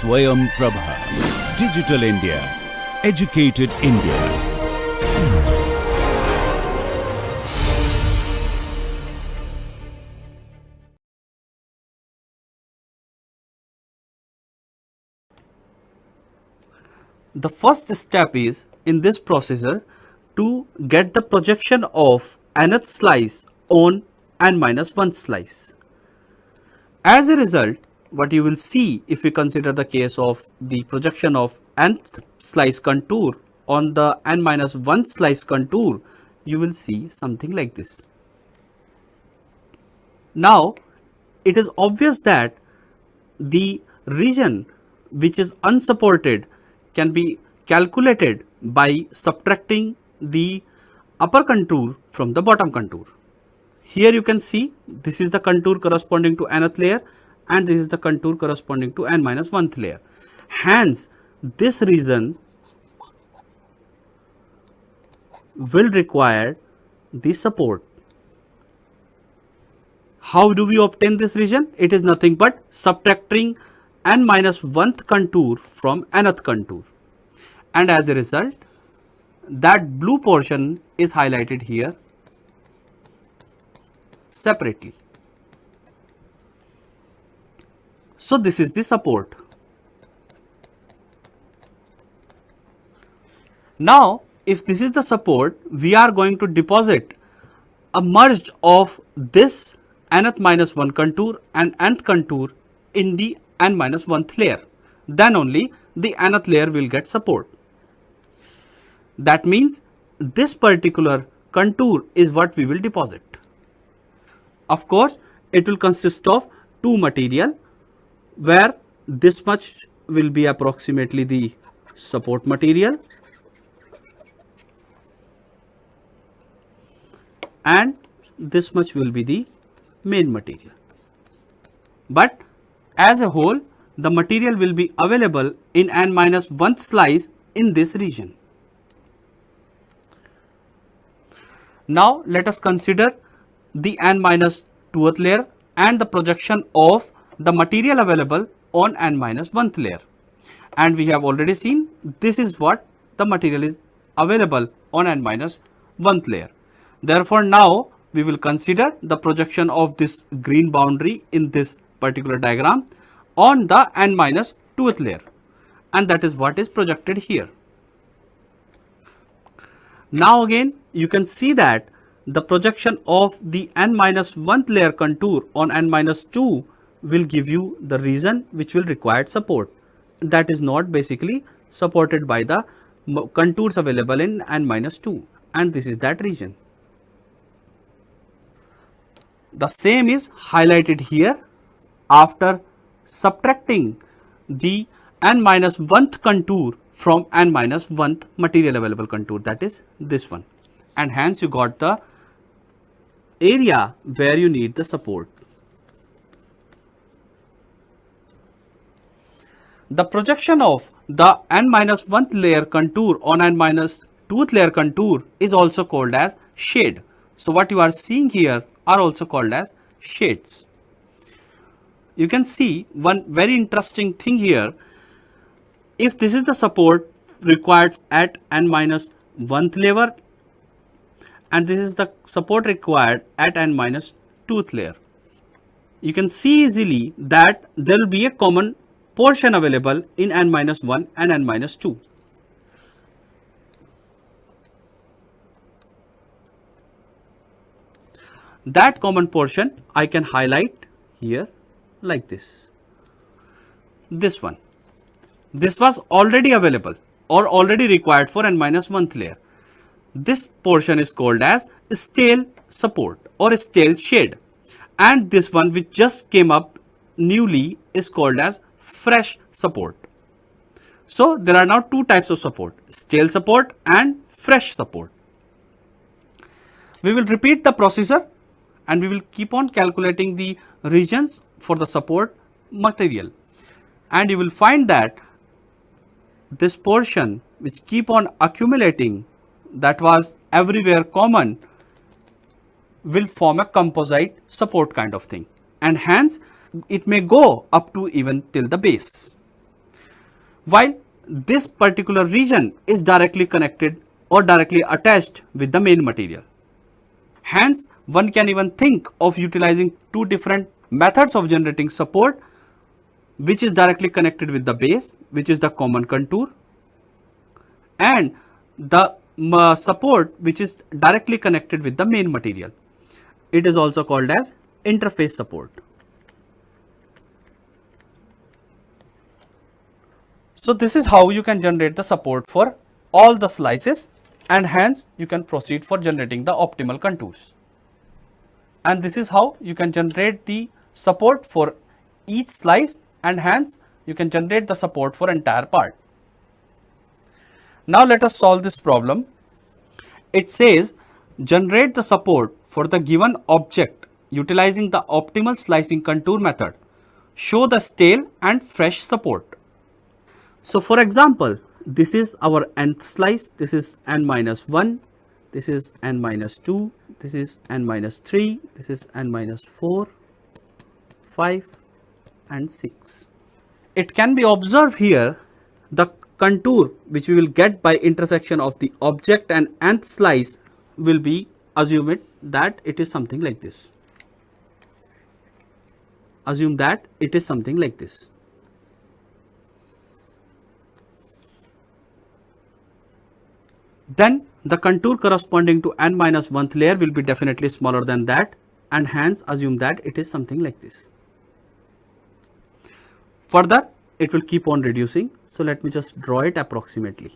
Swayam Prabha. Digital India. Educated India. The first step is in this processor to get the projection of nth slice on n-1 slice. As a result, what you will see if we consider the case of the projection of nth slice contour on the n-1 slice contour, you will see something like this. Now, it is obvious that the region which is unsupported can be calculated by subtracting the upper contour from the bottom contour. Here you can see this is the contour corresponding to nth layer and this is the contour corresponding to n-1th layer. Hence, this region will require the support. How do we obtain this region? It is nothing but subtracting n-1th contour from nth contour. And as a result, that blue portion is highlighted here separately. So this is the support. Now, if this is the support, we are going to deposit a merge of this nth-1 contour and nth contour in the n-1th layer. Then only the nth layer will get support. That means this particular contour is what we will deposit. Of course, it will consist of two material, where this much will be approximately the support material and this much will be the main material. But as a whole, the material will be available in n-1th slice in this region. Now let us consider the n-2th layer and the projection of the material available on n-1th layer. And we have already seen this is what the material is available on n-1th layer. Therefore, now we will consider the projection of this green boundary in this particular diagram on the n-2th layer, and that is what is projected here. Now again you can see that the projection of the n-1th layer contour on n-2 will give you the region which will require support. That is not basically supported by the contours available in n-2, and this is that region. The same is highlighted here after subtracting the n-1th contour from n-1th material available contour, that is this one, and hence you got the area where you need the support. The projection of the n-1th layer contour on n-2th layer contour is also called as shade. So what you are seeing here are also called as shades. You can see one very interesting thing here. If this is the support required at n-1th layer and this is the support required at n-2th layer, you can see easily that there will be a common portion available in n-1 and n-2. That common portion I can highlight here like this. This one. This was already available or already required for n-1th layer. This portion is called as STL support or STL shade, and this one which just came up newly is called as fresh support. So there are now two types of support, STL support and fresh support. We will repeat the procedure and we will keep on calculating the regions for the support material, and you will find that this portion which keep on accumulating, that was everywhere common, will form a composite support kind of thing, and hence it may go up to even till the base. while this particular region is directly connected or directly attached with the main material. Hence, one can even think of utilizing two different methods of generating support, which is directly connected with the base, which is the common contour, and the support which is directly connected with the main material. It is also called as interface support. So this is how you can generate the support for all the slices, and hence you can proceed for generating the optimal contours. And this is how you can generate the support for each slice, and hence you can generate the support for entire part. Now let us solve this problem. It says generate the support for the given object utilizing the optimal slicing contour method. Show the stale and fresh support. So for example, this is our nth slice, this is n minus 1, this is n minus 2, this is n minus 3, this is n minus 4, 5 and 6. It can be observed here the contour which we will get by intersection of the object and nth slice will be, assume it that it is something like this. Assume that it is something like this. Then the contour corresponding to n minus 1th layer will be definitely smaller than that, and hence assume that it is something like this. Further, it will keep on reducing. So let me just draw it approximately.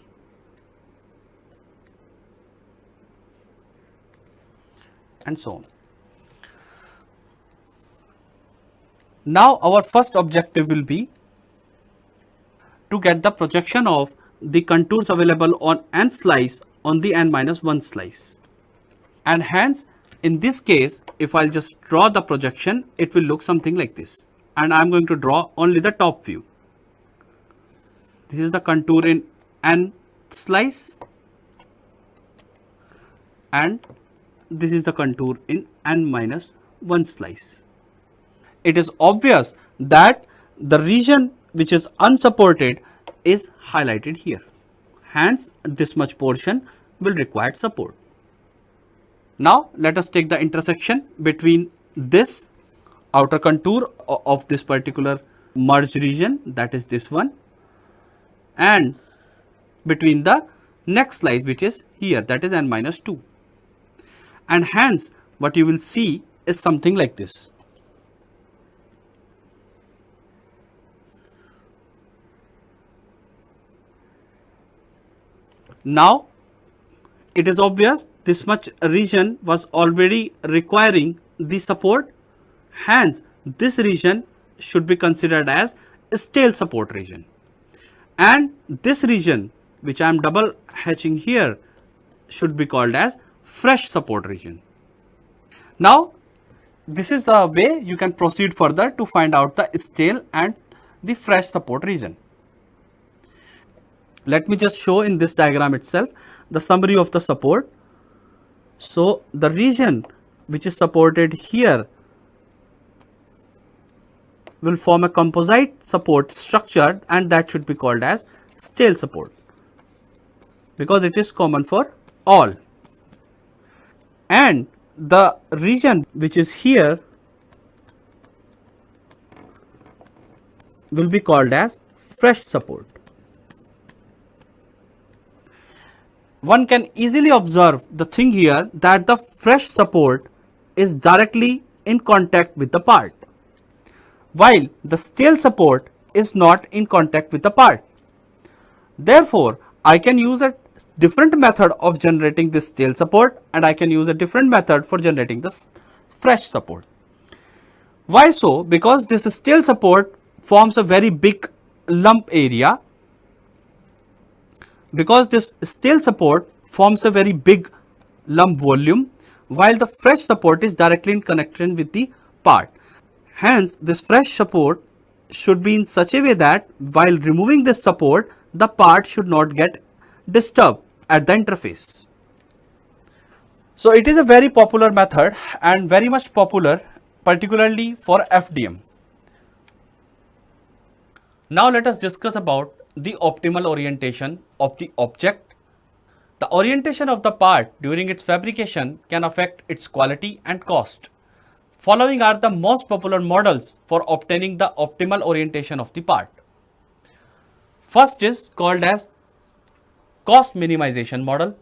And so on. Now our first objective will be to get the projection of the contours available on n slice on the n minus 1 slice. And hence in this case, if I'll just draw the projection, it will look something like this. And I'm going to draw only the top view. This is the contour in n slice, and this is the contour in n minus 1 slice. It is obvious that the region which is unsupported is highlighted here. Hence, this much portion will require support. Now, let us take the intersection between this outer contour of this particular merged region, that is this one, and between the next slice which is here, that is n minus 2. And hence, what you will see is something like this. Now, it is obvious this much region was already requiring the support. Hence, this region should be considered as a stale support region. And this region, which I am double hatching here, should be called as fresh support region. Now, this is the way you can proceed further to find out the stale and the fresh support region. Let me just show in this diagram itself the summary of the support. So, the region which is supported here will form a composite support structure, and that should be called as stale support because it is common for all. And the region which is here will be called as fresh support. One can easily observe the thing here that the fresh support is directly in contact with the part, while the stale support is not in contact with the part. Therefore, I can use a different method of generating this stale support, and I can use a different method for generating this fresh support. Why so? Because this stale support forms a very big lump area. Because this stale support forms a very big lump volume, while the fresh support is directly in connection with the part. Hence, this fresh support should be in such a way that while removing this support, the part should not get disturbed at the interface. So, it is a very popular method and very much popular, particularly for FDM. Now, let us discuss about the optimal orientation of the object. The orientation of the part during its fabrication can affect its quality and cost. Following are the most popular models for obtaining the optimal orientation of the part. First is called as cost minimization model.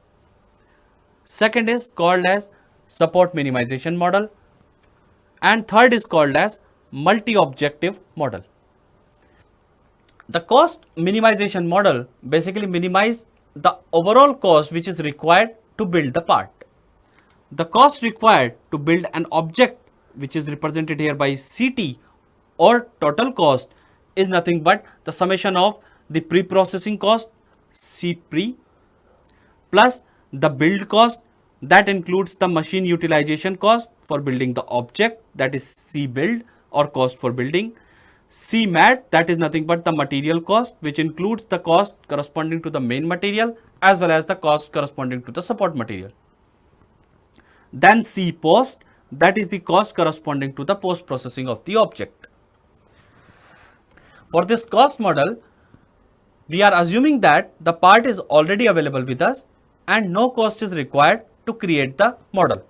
Second is called as support minimization model. And third is called as multi-objective model. The cost minimization model basically minimizes the overall cost which is required to build the part. The cost required to build an object, which is represented here by CT or total cost, is nothing but the summation of the pre-processing cost C-pre plus the build cost, that includes the machine utilization cost for building the object, that is C-build or cost for building. C-mat, that is nothing but the material cost, which includes the cost corresponding to the main material as well as the cost corresponding to the support material. Then C-post, that is the cost corresponding to the post-processing of the object. For this cost model, we are assuming that the part is already available with us and no cost is required to create the model.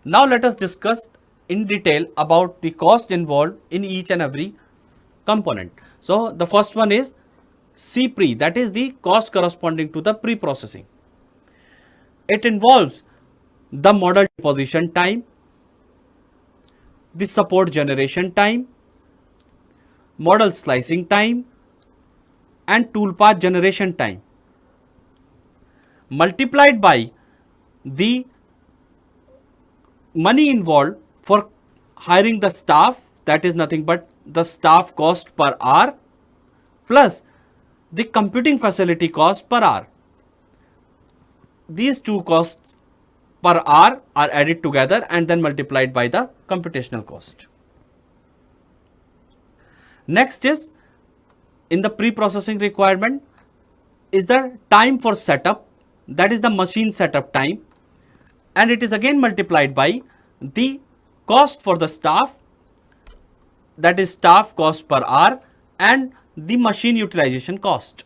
Now let us discuss in detail about the cost involved in each and every component. So the first one is C-pre, that is the cost corresponding to the pre-processing. It involves the model deposition time, the support generation time, model slicing time, and toolpath generation time, multiplied by the money involved for hiring the staff, that is nothing but the staff cost per hour, plus the computing facility cost per hour. These two costs per hour are added together and then multiplied by the computational cost. Next is, in the pre-processing requirement, is the time for setup, that is the machine setup time, and it is again multiplied by the cost for the staff, that is staff cost per hour, and the machine utilization cost.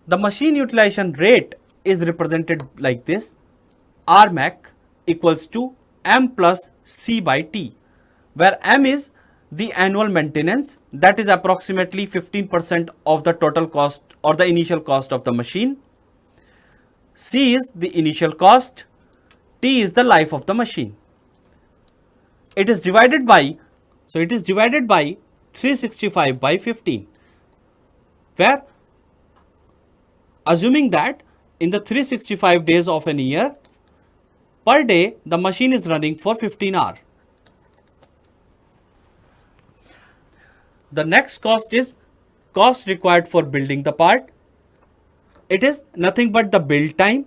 The machine utilization rate is represented like this: RMAC equals to M plus C by T, where M is the annual maintenance, that is approximately 15% of the total cost or the initial cost of the machine. C is the initial cost. T is the life of the machine. It is divided by, so it is divided by 365 by 15, where assuming that in the 365 days of an year, per day the machine is running for 15 hours. The next cost is cost required for building the part. It is nothing but the build time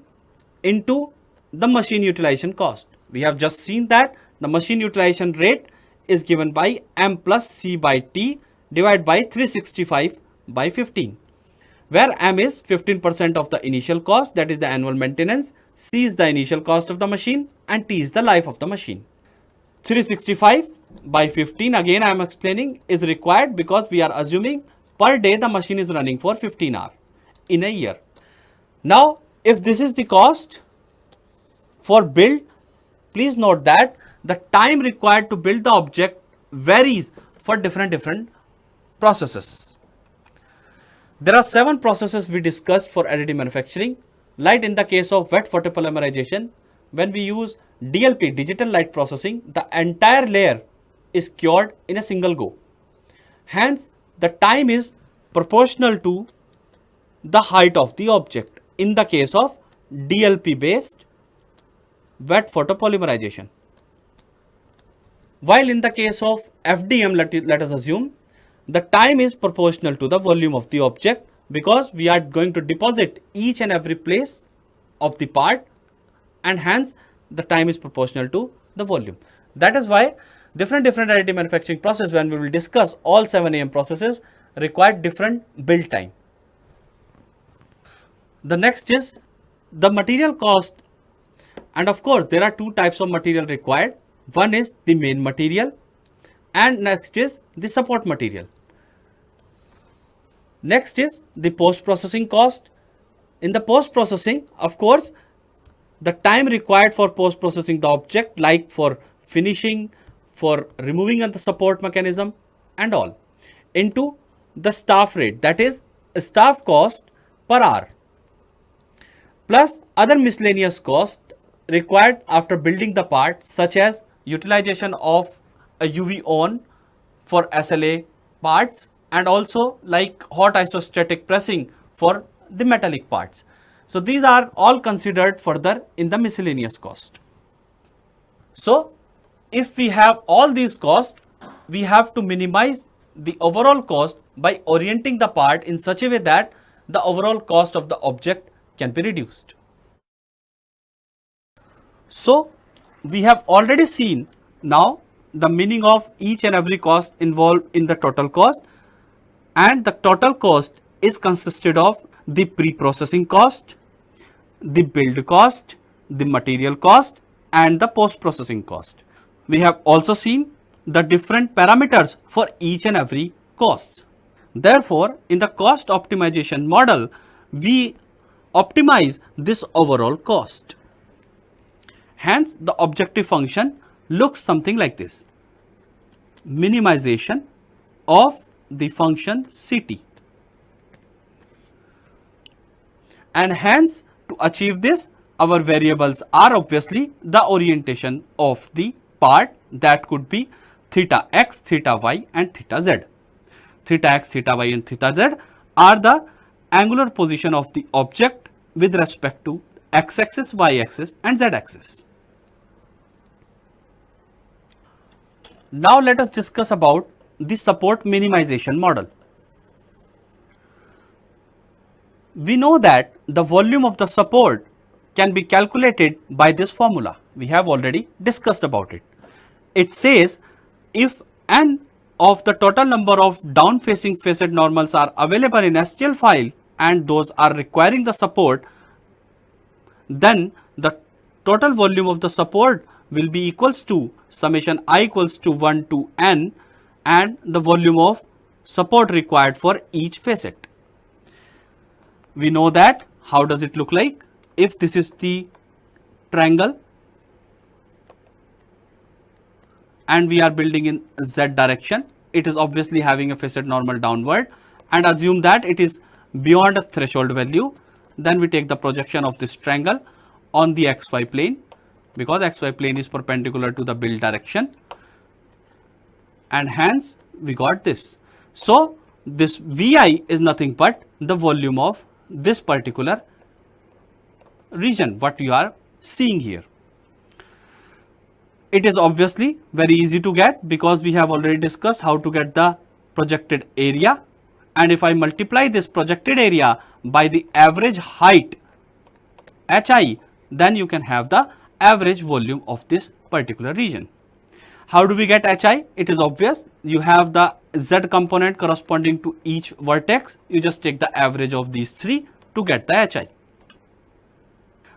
into the machine utilization cost. We have just seen that the machine utilization rate is given by M plus C by T divided by 365 by 15, where M is 15% of the initial cost, that is the annual maintenance, C is the initial cost of the machine, and T is the life of the machine. 365 by 15, again I am explaining, is required because we are assuming per day the machine is running for 15 hours in a year. Now if this is the cost for build, please note that the time required to build the object varies for different processes. There are 7 processes we discussed for additive manufacturing. Like in the case of wet photopolymerization, when we use DLP, digital light processing, the entire layer is cured in a single go. Hence, the time is proportional to the height of the object in the case of DLP based wet photopolymerization. While in the case of FDM, let us assume the time is proportional to the volume of the object, because we are going to deposit each and every place of the part, and hence the time is proportional to the volume. That is why different additive manufacturing process, when we will discuss all 7 AM processes, require different build time. The next is the material cost, and of course there are 2 types of material required. One is the main material and next is the support material. Next is the post-processing cost. In the post-processing, of course, the time required for post-processing the object, like for finishing, for removing the support mechanism and all, into the staff rate, that is staff cost per hour, plus other miscellaneous cost required after building the part, such as utilization of a UV on for SLA parts, and also like hot isostatic pressing for the metallic parts. So these are all considered further in the miscellaneous cost. So if we have all these costs, we have to minimize the overall cost by orienting the part in such a way that the overall cost of the object can be reduced. So we have already seen now the meaning of each and every cost involved in the total cost, and the total cost is consisted of the pre-processing cost, the build cost, the material cost, and the post-processing cost. We have also seen the different parameters for each and every cost. Therefore, in the cost optimization model, we optimize this overall cost. Hence, the objective function looks something like this: minimization of the function CT. And hence, to achieve this, our variables are obviously the orientation of the part, that could be theta x, theta y, and theta z. Theta x, theta y, and theta z are the angular position of the object with respect to x-axis, y-axis, and z-axis. Now let us discuss about the support minimization model. We know that the volume of the support can be calculated by this formula. We have already discussed about it. It says if n of the total number of down facing facet normals are available in STL file and those are requiring the support, then the total volume of the support will be equals to summation I equals to 1 to n and the volume of support required for each facet. We know that. How does it look like? If this is the triangle and we are building in z direction, it is obviously having a facet normal downward, and assume that it is beyond a threshold value. Then we take the projection of this triangle on the xy plane, because xy plane is perpendicular to the build direction, and hence we got this. So this Vi is nothing but the volume of this particular region, what you are seeing here. It is obviously very easy to get, because we have already discussed how to get the projected area, and if I multiply this projected area by the average height Hi, then you can have the average volume of this particular region. How do we get Hi? It is obvious. You have the z component corresponding to each vertex. You just take the average of these three to get the Hi.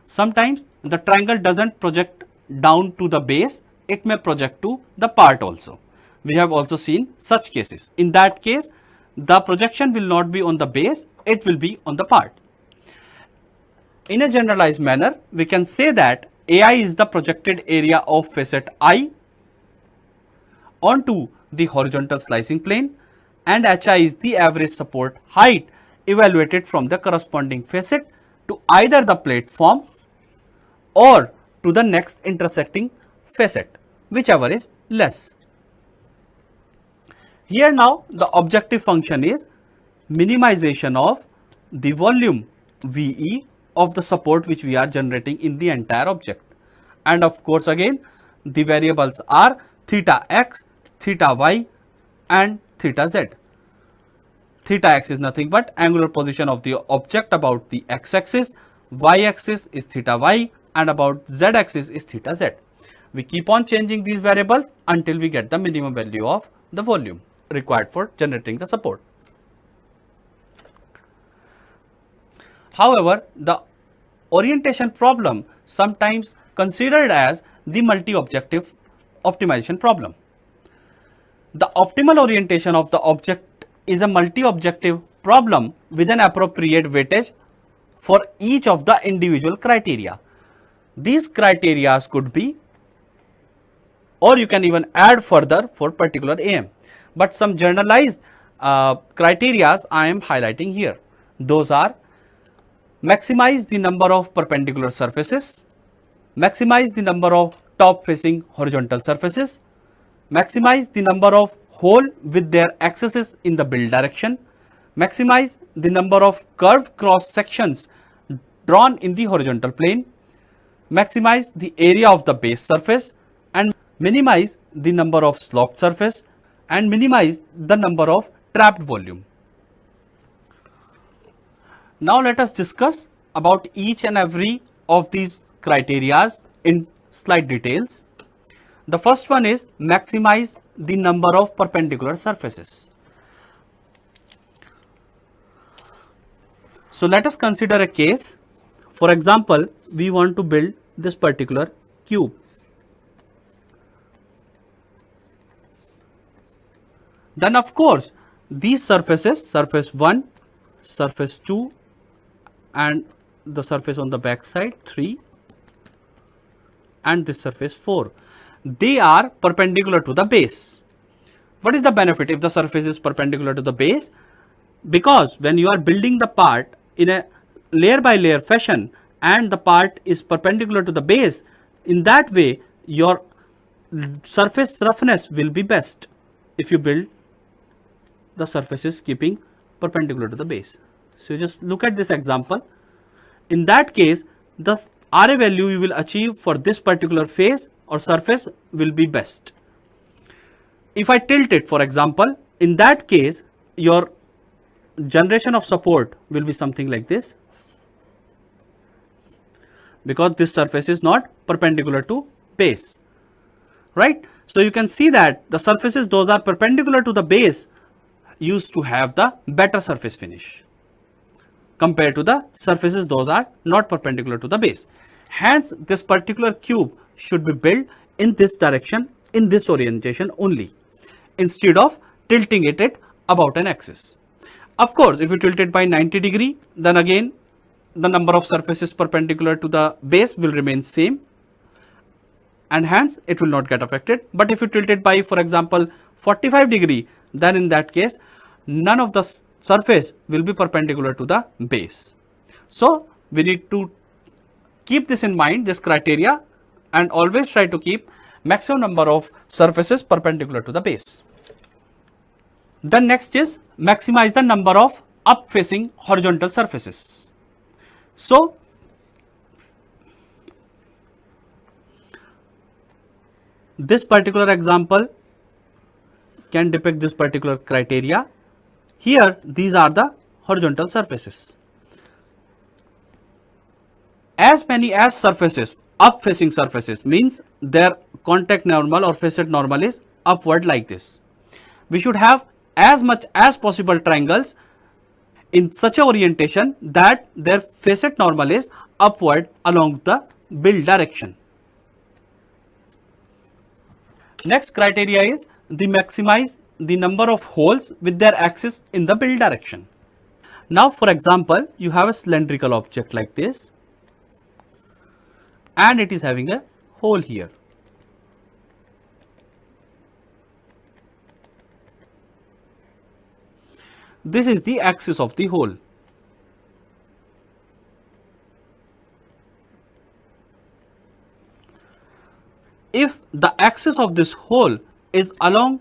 Sometimes the triangle doesn't project down to the base, it may project to the part also. We have also seen such cases. In that case, the projection will not be on the base, it will be on the part. In a generalized manner, we can say that Ai is the projected area of facet I onto the horizontal slicing plane, and Hi is the average support height evaluated from the corresponding facet to either the platform or to the next intersecting facet, whichever is less. Here now the objective function is minimization of the volume VE of the support which we are generating in the entire object. And of course again the variables are theta x, theta y, and theta z. Theta x is nothing but angular position of the object about the x-axis, y-axis is theta y, and about z-axis is theta z. We keep on changing these variables until we get the minimum value of the volume required for generating the support. However, the orientation problem sometimes considered as the multi-objective optimization problem. The optimal orientation of the object is a multi-objective problem with an appropriate weightage for each of the individual criteria. These criteria could be, or you can even add further for particular AM, but some generalized criteria I am highlighting here. Those are: maximize the number of perpendicular surfaces, maximize the number of top facing horizontal surfaces, maximize the number of hole with their axes in the build direction, maximize the number of curved cross sections drawn in the horizontal plane, maximize the area of the base surface, and minimize the number of sloped surface, and minimize the number of trapped volume. Now let us discuss about each and every of these criteria in slight details. The first one is maximize the number of perpendicular surfaces. So let us consider a case. For example, we want to build this particular cube. Then of course, these surfaces, surface 1, surface 2 and the surface on the back side 3 and this surface 4, they are perpendicular to the base. What is the benefit if the surface is perpendicular to the base? Because when you are building the part in a layer by layer fashion and the part is perpendicular to the base, in that way your surface roughness will be best if you build the surfaces keeping perpendicular to the base. So you just look at this example. In that case, the RA value you will achieve for this particular face or surface will be best. If I tilt it, for example, in that case your generation of support will be something like this, because this surface is not perpendicular to base, right? So you can see that the surfaces those are perpendicular to the base used to have the better surface finish compared to the surfaces those are not perpendicular to the base. Hence, this particular cube should be built in this direction, in this orientation only, instead of tilting it at about an axis. Of course, if you tilt it by 90 degree, then again the number of surfaces perpendicular to the base will remain same and hence it will not get affected. But if you tilt it by, for example, 45 degree, then in that case none of the surface will be perpendicular to the base. So we need to keep this in mind, this criteria, and always try to keep maximum number of surfaces perpendicular to the base. Then next is maximize the number of up facing horizontal surfaces. So this particular example can depict this particular criteria. Here these are the horizontal surfaces. As many as surfaces, up facing surfaces, means their contact normal or facet normal is upward like this. We should have as much as possible triangles in such a orientation that their facet normal is upward along the build direction. Next criteria is the maximize the number of holes with their axis in the build direction. Now for example, you have a cylindrical object like this and it is having a hole here. This is the axis of the hole. If the axis of this hole is along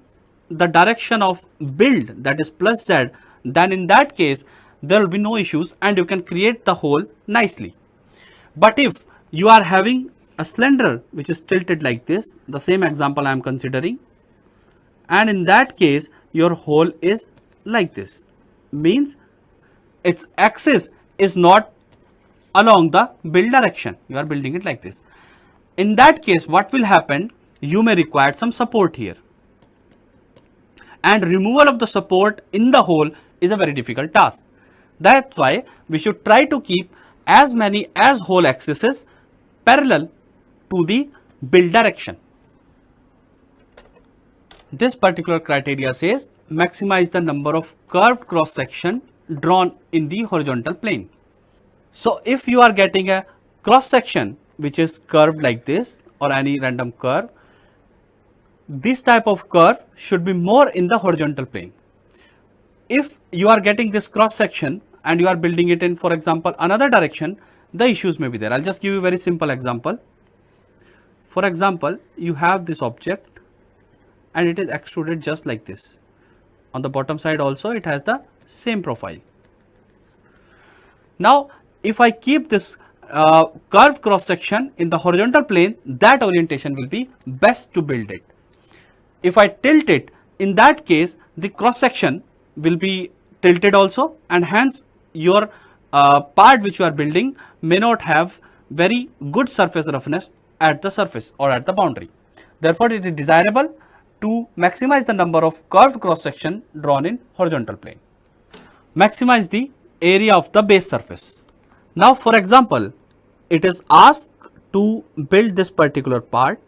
the direction of build, that is plus Z, then in that case there will be no issues and you can create the hole nicely. But if you are having a cylinder which is tilted like this, the same example I am considering, and in that case your hole is like this, means its axis is not along the build direction, you are building it like this. In that case what will happen, you may require some support here, and removal of the support in the hole is a very difficult task. That's why we should try to keep as many as hole axes parallel to the build direction. This particular criteria says maximize the number of curved cross section drawn in the horizontal plane. So if you are getting a cross section which is curved like this or any random curve, this type of curve should be more in the horizontal plane. If you are getting this cross section and you are building it in, for example, another direction, the issues may be there. I'll just give you a very simple example. For example, you have this object and it is extruded just like this. On the bottom side also it has the same profile. Now if I keep this curved cross section in the horizontal plane, that orientation will be best to build it. If I tilt it, in that case the cross section will be tilted also, and hence your part which you are building may not have very good surface roughness at the surface or at the boundary. Therefore it is desirable to maximize the number of curved cross section drawn in horizontal plane. Maximize the area of the base surface. Now for example, it is asked to build this particular part.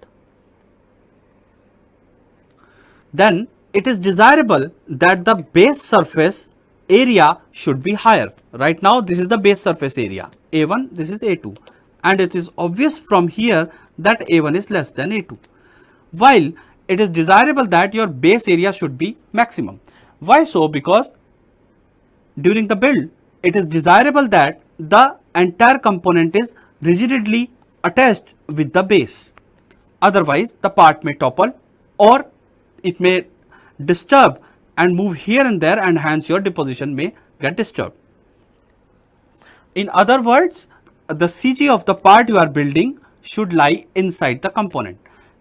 Then it is desirable that the base surface area should be higher. Right now this is the base surface area A1, this is A2, and it is obvious from here that A1 is less than A2. While it is desirable that your base area should be maximum. Why so? Because during the build it is desirable that the entire component is rigidly attached with the base. Otherwise the part may topple or it may disturb and move here and there, and hence your deposition may get disturbed. In other words, the CG of the part you are building should lie inside the component.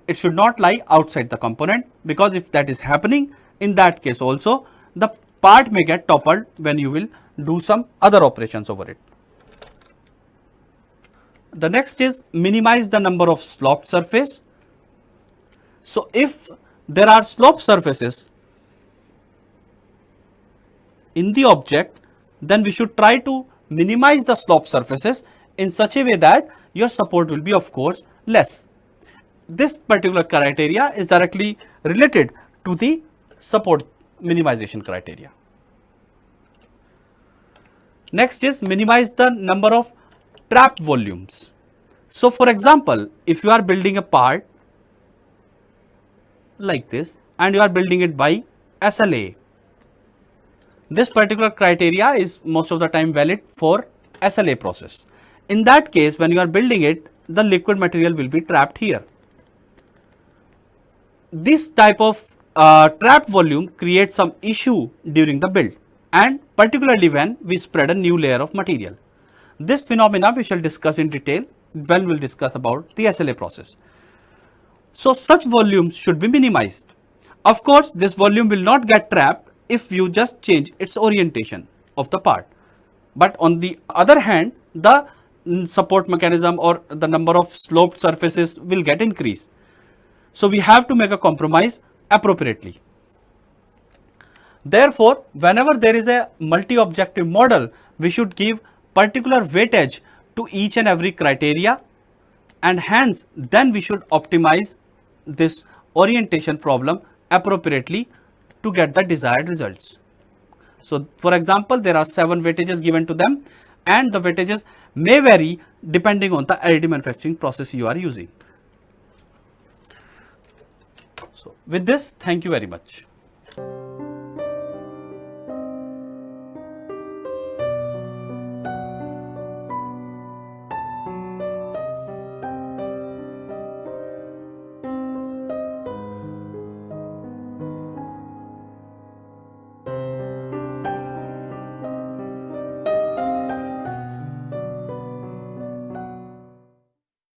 It should not lie outside the component, because if that is happening, in that case also the part may get toppled when you will do some other operations over it. The next is minimize the number of sloped surface. So if there are sloped surfaces in the object, then we should try to minimize the sloped surfaces in such a way that your support will be of course less. This particular criteria is directly related to the support minimization criteria. Next is minimize the number of trap volumes. So for example, if you are building a part like this and you are building it by SLA, this particular criteria is most of the time valid for SLA process. In that case, when you are building it, the liquid material will be trapped here. This type of trap volume creates some issue during the build, and particularly when we spread a new layer of material. This phenomena we shall discuss in detail when we will discuss about the SLA process. So such volumes should be minimized. Of course, this volume will not get trapped if you just change its orientation of the part. But on the other hand, the support mechanism or the number of sloped surfaces will get increased. So we have to make a compromise appropriately. Therefore, whenever there is a multi-objective model, we should give particular weightage to each and every criteria, and hence then we should optimize this orientation problem appropriately to get the desired results. So for example, there are 7 weightages given to them, and the weightages may vary depending on the additive manufacturing process you are using. So with this, thank you very much.